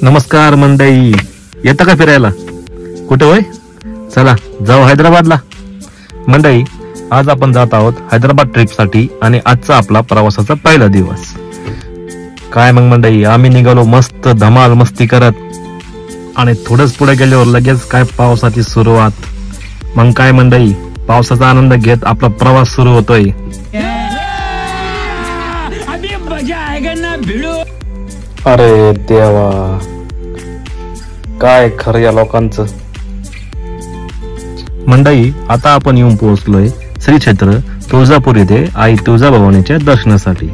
नमस्कार मंडळी, येता का फिरायला? कुठे होय? चला जाऊ हैदराबादला. मंडळी, आज आपण जात आहोत हैदराबाद ट्रिप साठी आणि आजचा आपला प्रवासाचा पहिला दिवस. काय मग मंडळी, आम्ही निघालो मस्त धमाल मस्ती करत आणि थोडंच पुढे गेल्यावर लगेच काय पावसाची सुरुवात. मग काय मंडळी, पावसाचा आनंद घेत आपला प्रवास सुरू होतोय. अरे देवा, काय खरं या लोकांचं. मंडळी, आता आपण येऊन पोहोचलोय श्री क्षेत्र तुळजापूर येथे आई तुळजाभवानीच्या दर्शनासाठी.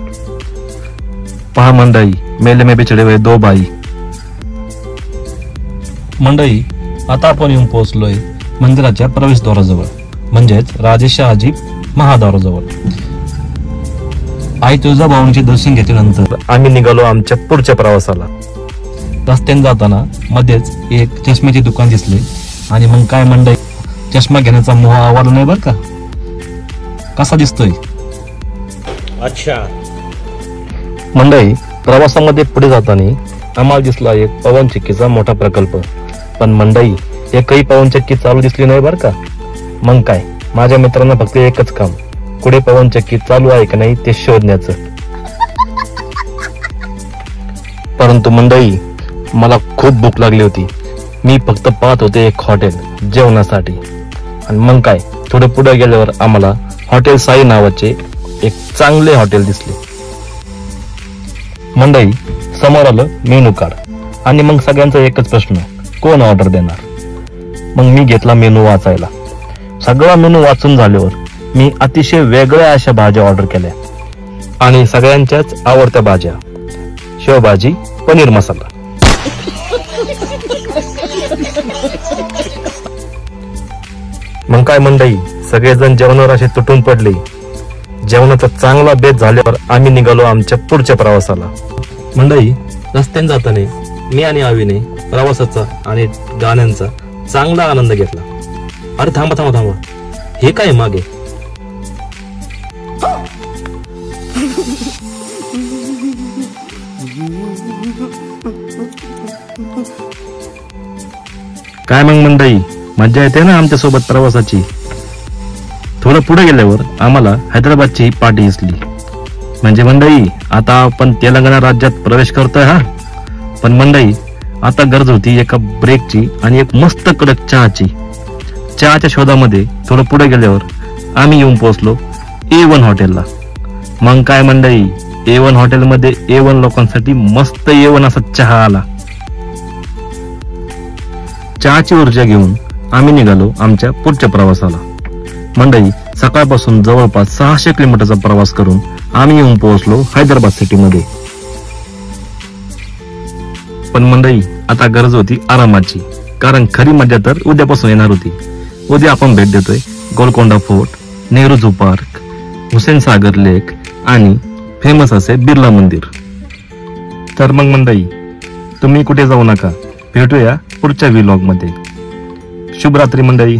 पहा मंडळी, मेले में बिछड़े हुए दो भाई. मंडळी, आता आपण येऊन पोहोचलोय मंदिराच्या प्रवेशद्वाराजवळ, म्हणजेच राजेशहाजी महाद्वाराजवळ. आई तुळजाभवानीचे दर्शन घेतल्यानंतर आम्ही निघालो आमच्या पुढच्या प्रवासाला. रस्त्याने जाताना मध्येच एक चष्म्याचे दुकान दिसले आणि मग काय मंडळी, चष्मा घेण्याचा मोह आवडला नाही बर का. कसा दिसतोय? अच्छा मंडळी, प्रवासामध्ये पुढे जाताना आम्हाला दिसला एक पवनचक्कीचा मोठा प्रकल्प. पण मंडळी, एकही पवनचक्की चालू दिसली नाही बर का. मग काय, माझ्या मित्रांना फक्त एकच काम, पुढे पवनचक्की चालू आहे का नाही ते शोधण्याचं. परंतु मंडळी, मला खूप भूक लागली होती. मी फक्त पाहत होते एक हॉटेल जेवणासाठी. आणि मग काय, थोडे पुढे गेल्यावर आम्हाला हॉटेल साई नावाचे एक चांगले हॉटेल दिसले. मंडळी, समोर आलं मेनू कार्ड आणि मग सगळ्यांचा एकच प्रश्न, कोण ऑर्डर देणार. मग मी घेतला मेनू वाचायला. सगळा मेनू वाचून झाल्यावर मी अतिशय वेगळ्या अशा भाज्या ऑर्डर केल्या आणि सगळ्यांच्याच आवडत्या भाज्या, शेवभाजी, पनीर मसाला. मग काय मंडळी, सगळेजण जेवणावर असे तुटून पडले. जेवणाचा चांगला बेत झाल्यावर आम्ही निघालो आमच्या पुढच्या प्रवासाला. मंडळी, रस्त्याने जाताना मी आणि आवीने प्रवासाचा आणि गाण्यांचा चांगला आनंद घेतला. अरे थांबा थांबा थांबा, हे काय मागे? काय मग मंडळी, मज्जा येते ना आमच्या सोबत प्रवासाची. थोडं पुढे गेल्यावर आम्हाला हैदराबादची पार्टी दिसली. म्हणजे मंडळी, आता आपण तेलंगणा राज्यात प्रवेश करतोय. हा पण मंडळी, आता गरज होती एका ब्रेकची आणि एक मस्त कडक चहाची. चहाच्या शोधामध्ये थोडं पुढे गेल्यावर आम्ही येऊन पोहोचलो A1 हॉटेलला. मग काय मंडळी, A1 हॉटेलमध्ये A1 लोकांसाठी मस्त A1 असा चहा आला. चहाची ऊर्जा घेऊन आम्ही निघालो आमच्या पुढच्या प्रवासाला. मंडळी, सकाळपासून जवळपास 600 किलोमीटरचा प्रवास करून आम्ही येऊन पोहोचलो हैदराबाद सिटीमध्ये. पण मंडळी, आता गरज होती आरामाची, कारण खरी मजा तर उद्यापासून येणार होती. उद्या आपण भेट देतोय Golconda fort, Nehru zoo park, Hussain Sagar lake आणि फेमस असे बिर्ला मंदिर. तर मग मंडळी, तुम्ही कुठे जाऊ नका. भेटूया पुढच्या व्लॉग मध्ये. शुभ रात्री मंडळी.